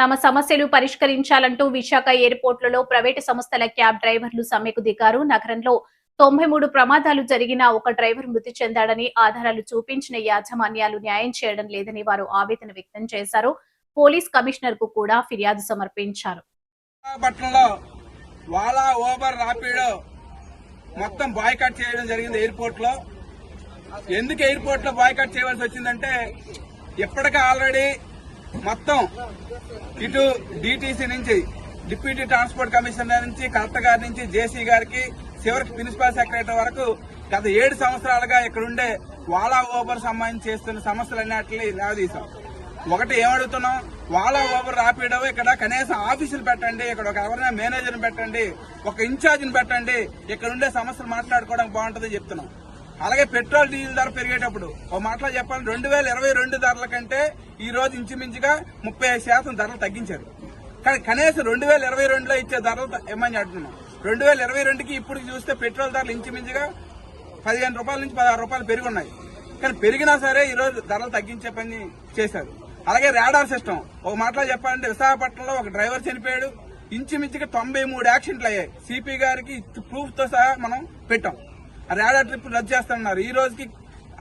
తమ సమస్యలు పరిష్కరించాలంటూ విశాఖ ఎయిర్పోర్టులలో ప్రైవేటు సంస్థల క్యాబ్ డ్రైవర్లు సమ్మెకు దిగారు. నగరంలో 93 ప్రమాదాలు జరిగినా ఒక డ్రైవర్ మృతి చెందాడని ఆధారాలు చూపించిన యాజమాన్యాలు న్యాయం చేయడం లేదని వారు ఆవేదన వ్యక్తం చేశారు. పోలీస్ కమిషనర్ కు కూడా ఫిర్యాదు సమర్పించారు. మొత్తం బాయ్కాట్ చేయడం జరిగింది ఎయిర్పోర్ట్ లో. ఎందుకు ఎయిర్పోర్ట్ లో బాయ్కాట్ చేయవలసి వచ్చిందంటే ఇప్పటికే ఆల్రెడీ మొత్తం ఇటు డిటిసి నుంచి డిప్యూటీ ట్రాన్స్పోర్ట్ కమిషనర్ నుంచి కలెక్టర్ గారి నుంచి జేసీ గారికి చివరికి ప్రిన్సిపల్ సెక్రటరీ వరకు గత 7 సంవత్సరాలుగా ఇక్కడుండే వాలా ఓబర్ సంబంధించి చేస్తున్న సమస్యలన్నింటినీ లేవదీశాం. ఒకటి ఏమడుగుతున్నాం, వాలా ఓబర్ రాపిడో ఇక్కడ కనీసం ఆఫీసులు పెట్టండి, ఇక్కడ ఒక ఎవరైనా మేనేజర్ని పెట్టండి, ఒక ఇన్ఛార్జిని పెట్టండి, ఇక్కడ ఉండే సమస్యలు మాట్లాడుకోవడానికి బాగుంటుందని చెప్తున్నాం. అలాగే పెట్రోల్ డీజిల్ ధర పెరిగేటప్పుడు ఒక మాటలో చెప్పాలి, 2022 ధరల కంటే ఈ రోజు ఇంచుమించుగా 35% ధరలు తగ్గించారు. కానీ కనీసం 2022లో ఇచ్చే ధరలు ఏమని అంటున్నాం. 2022కి ఇప్పుడు చూస్తే పెట్రోల్ ధరలు ఇంచుమించుగా 15 రూపాయల నుంచి 16 రూపాయలు పెరుగున్నాయి. కానీ పెరిగినా సరే ఈ రోజు ధరలు తగ్గించే పని చేశారు. అలాగే రాడార్ సిస్టమ్ ఒక మాటలో చెప్పాలంటే విశాఖపట్నంలో ఒక డ్రైవర్ చనిపోయాడు. ఇంచుమించుగా 93 యాక్సిడెంట్లు అయ్యాయి. సిపి గారికి ప్రూఫ్ తో సహా మనం పెట్టాం. రాడార్ ట్రిప్ రద్దు చేస్తున్నారు, ఈ రోజుకి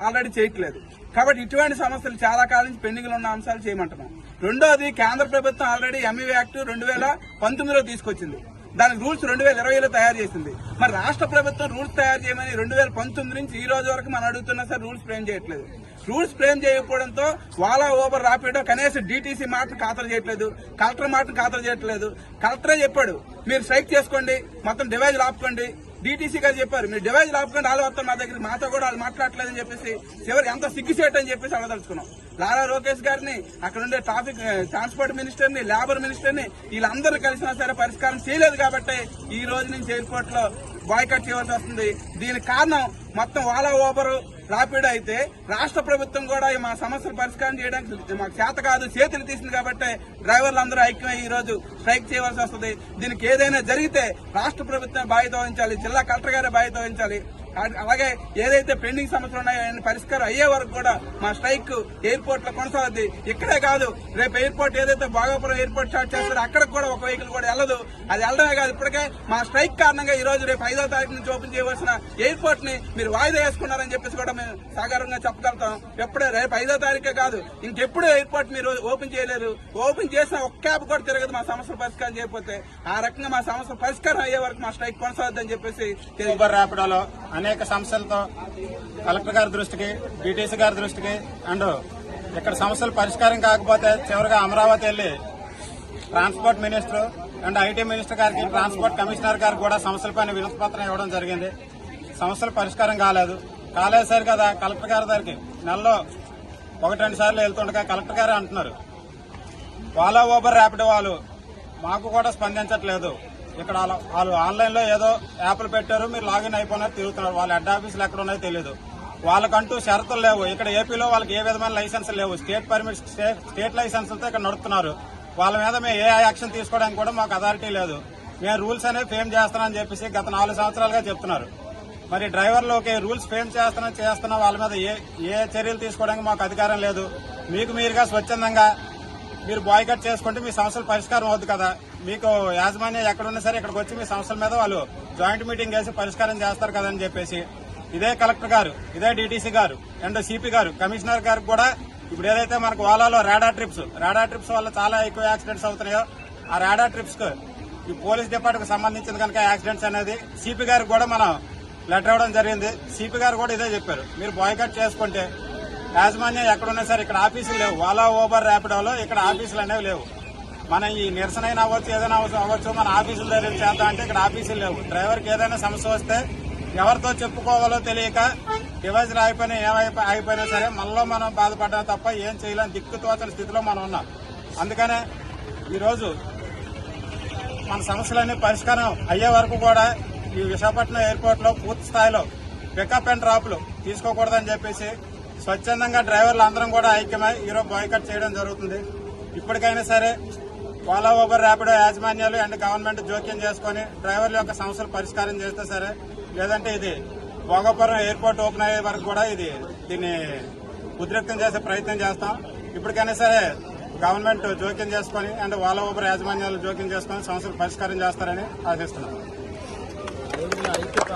ఆల్రెడీ చేయట్లేదు. కాబట్టి ఇటువంటి సమస్యలు చాలా కాలం నుంచి పెండింగ్ లో ఉన్న అంశాలు చేయమంటున్నాం. రెండోది, కేంద్ర ప్రభుత్వం ఆల్రెడీ ఎంఈ యాక్ట్ 2019లో తీసుకొచ్చింది. దానికి రూల్స్ 2020లో తయారు చేసింది. మరి రాష్ట్ర ప్రభుత్వం రూల్స్ తయారు చేయమని 2019 నుంచి ఈ రోజు వరకు మనం అడుగుతున్నా సార్ రూల్స్ ఫ్రేమ్ చేయట్లేదు. రూల్స్ ఫ్రేమ్ చేయకపోవడంతో వాలా ఓబర్ రాపిడో కనీసం డిటిసి మాటను ఖాతరు చేయట్లేదు, కలెక్టర్ మాటను ఖాతరు చేయట్లేదు. కలెక్టరే చెప్పాడు, మీరు స్ట్రైక్ చేసుకోండి, మొత్తం డివైజ్ ఆపుకోండి. డిటిసి గారు చెప్పారు, మీరు డివైజ్ ఆపుకోండి, వాళ్ళు వస్తారు మా దగ్గర, మాతో కూడా వాళ్ళు మాట్లాడలేదని చెప్పేసి చివరి ఎంత సిగ్గుచేటు అని చెప్పేసి అడగదలుచుకున్నాం. లారా లోకేష్ గారిని, అక్కడ ఉండే ట్రాన్స్పోర్ట్ మినిస్టర్ని, లేబర్ మినిస్టర్ని వీళ్ళందరూ కలిసినా సరే పరిష్కారం చేయలేదు. కాబట్టి ఈ రోజు నుంచి ఎయిర్పోర్ట్ లో బాయ్కాట్ చేయవలసి వస్తుంది. దీనికి కారణం మొత్తం వాలా ఓబర్ రాపిడో అయితే రాష్ట్ర ప్రభుత్వం కూడా మా సమస్యలు పరిష్కారం చేయడానికి మాకు చేత కాదు, చేతులు తీసింది. కాబట్టి డ్రైవర్లు అందరూ ఐక్యమై ఈ రోజు స్ట్రైక్ చేయవలసి వస్తుంది. దీనికి ఏదైనా జరిగితే రాష్ట్ర ప్రభుత్వం బాధ్యత వహించాలి, జిల్లా కలెక్టర్ గారే బాధ్యత వహించాలి. అలాగే ఏదైతే పెండింగ్ సమస్యలు ఉన్నాయో అవన్నీ పరిష్కారం అయ్యే వరకు కూడా మా స్ట్రైక్ ఎయిర్పోర్ట్ లో కొనసాగుద్ది. ఇక్కడే కాదు, రేపు ఎయిర్పోర్ట్ ఏదైతే భోగాపురం ఎయిర్పోర్ట్ స్టార్ట్ చేస్తారో అక్కడికి కూడా ఒక వెహికల్ కూడా వెళ్ళదు. అది వెళ్ళడమే కాదు, ఇప్పటికే మా స్ట్రైక్ కారణంగా ఈ రోజు రేపు 5వ తారీఖు నుంచి ఓపెన్ చేయవలసిన ఎయిర్పోర్ట్ ని మీరు వాయిదా వేసుకున్నారని చెప్పేసి కూడా మేము సాధారణంగా చెప్పగలుగుతాం. ఎప్పుడే రేపు 5వ తారీఖే కాదు, ఇంకెప్పుడు ఎయిర్పోర్ట్ మీరు ఓపెన్ చేయలేరు. ఓపెన్ చేసిన ఒక్క క్యాబ్ కూడా తిరగదు మా సమస్యలు పరిష్కారం చేయకపోతే. ఆ రకంగా మా సమస్యలు పరిష్కారం అయ్యే వరకు మా స్ట్రైక్ కొనసాగుద్దని చెప్పేసి అనేక సమస్యలతో కలెక్టర్ గారి దృష్టికి, డిటిసి గారి దృష్టికి అండ్ ఇక్కడ సమస్యలు పరిష్కారం కాకపోతే చివరిగా అమరావతి వెళ్లి transport minister and IT minister గారికి, ట్రాన్స్పోర్ట్ కమిషనర్ గారికి కూడా సమస్యలపైన వినతి పత్రం ఇవ్వడం జరిగింది. సమస్యలు పరిష్కారం కాలేదు సరి కదా కలెక్టర్ గారి దగ్గరికి నెలలో 1-2 సార్లు వెళ్తుండగా కలెక్టర్ గారే అంటున్నారు, వాలా ఓబర్ ర్యాపిడో వాళ్ళు మాకు కూడా స్పందించట్లేదు. ఇక్కడ వాళ్ళు ఆన్లైన్ లో ఏదో యాప్లు పెట్టారు, మీరు లాగిన్ అయిపోయినారు తిరుగుతున్నారు. వాళ్ళ హెడ్ ఆఫీసులు ఎక్కడ ఉన్నాయో తెలియదు. వాళ్ళకంటూ షరతులు లేవు. ఇక్కడ ఏపీలో వాళ్ళకి ఏ విధమైన లైసెన్స్ లేవు. స్టేట్ లైసెన్స్లతో ఇక్కడ నడుపుతున్నారు. వాళ్ళ మీద మేము ఏ యాక్షన్ తీసుకోవడానికి కూడా మాకు అథారిటీ లేదు. మేము రూల్స్ అనేవి ఫేమ్ చేస్తున్నామని చెప్పేసి గత 4 సంవత్సరాలుగా చెప్తున్నారు. మరి డ్రైవర్లకి రూల్స్ ఫేమ్ చేస్తున్నా వాళ్ళ మీద ఏ చర్యలు తీసుకోవడానికి మాకు అధికారం లేదు. మీకు మీరుగా స్వచ్ఛందంగా మీరు బాయ్కాట్ చేసుకుంటే మీ సమస్యలు పరిష్కారం అవుతుంది కదా. మీకు యాజమాన్యం ఎక్కడున్నా సరే ఇక్కడికి వచ్చి మీ సమస్యల మీద వాళ్ళు జాయింట్ మీటింగ్ చేసి పరిష్కారం చేస్తారు కదా అని చెప్పేసి ఇదే కలెక్టర్ గారు, ఇదే డిటిసి గారు అండ్ సిపి గారు, కమిషనర్ గారికి కూడా ఇప్పుడు ఏదైతే మనకు వాలాలో రాడార్ ట్రిప్స్ వల్ల చాలా ఎక్కువ యాక్సిడెంట్స్ అవుతున్నాయో ఆ రాడార్ ట్రిప్స్ కు ఈ పోలీస్ డిపార్ట్మెంట్ సంబంధించింది కనుక యాక్సిడెంట్స్ అనేది సిపి గారికి కూడా మనం లెటర్ ఇవ్వడం జరిగింది. సిపి గారు కూడా ఇదే చెప్పారు, మీరు బాయ్కాట్ చేసుకుంటే యాజమాన్యం ఎక్కడున్నా సరే ఇక్కడ ఆఫీసులు లేవు. వాలా ఓబర్ ర్యాపిడోలో ఇక్కడ ఆఫీసులు అనేవి లేవు. మనం ఈ నిరసన అవ్వచ్చు, ఏదైనా అవ్వచ్చు, మన ఆఫీసుల దగ్గర చేద్దాం అంటే ఇక్కడ ఆఫీసులు లేవు. డ్రైవర్కి ఏదైనా సమస్య వస్తే ఎవరితో చెప్పుకోవాలో తెలియక డివైజులు అయిపోయినా సరే మనలో మనం బాధపడ్డా తప్ప ఏం చేయలేని దిక్కుతోచని స్థితిలో మనం ఉన్నాం. అందుకనే ఈరోజు మన సమస్యలన్నీ పరిష్కారం అయ్యే వరకు కూడా ఈ విశాఖపట్నం ఎయిర్పోర్ట్ లో పూర్తి స్థాయిలో పికప్ అండ్ డ్రాప్లు తీసుకోకూడదని చెప్పేసి స్వచ్ఛందంగా డ్రైవర్లు అందరం కూడా ఐక్యమై ఈరోజు బాయ్కాట్ చేయడం జరుగుతుంది. ఇప్పటికైనా సరే వాలా ఓబర్ ర్యాపిడో యాజమాన్యాలు అండ్ గవర్నమెంట్ జోక్యం చేసుకుని డ్రైవర్ల యొక్క సమస్యలు పరిష్కారం చేస్తే సరే, లేదంటే ఇది భోగాపురం ఎయిర్పోర్ట్ ఓపెన్ అయ్యే వరకు కూడా దీన్ని ఉద్రిక్తం చేసే ప్రయత్నం చేస్తాం. ఇప్పటికైనా సరే గవర్నమెంట్ జోక్యం చేసుకుని అండ్ వాళ్ళ ఊబర్ యాజమాన్యాలు జోక్యం చేసుకుని సమస్యలు పరిష్కారం చేస్తారని ఆశిస్తున్నాం. ఐక్యత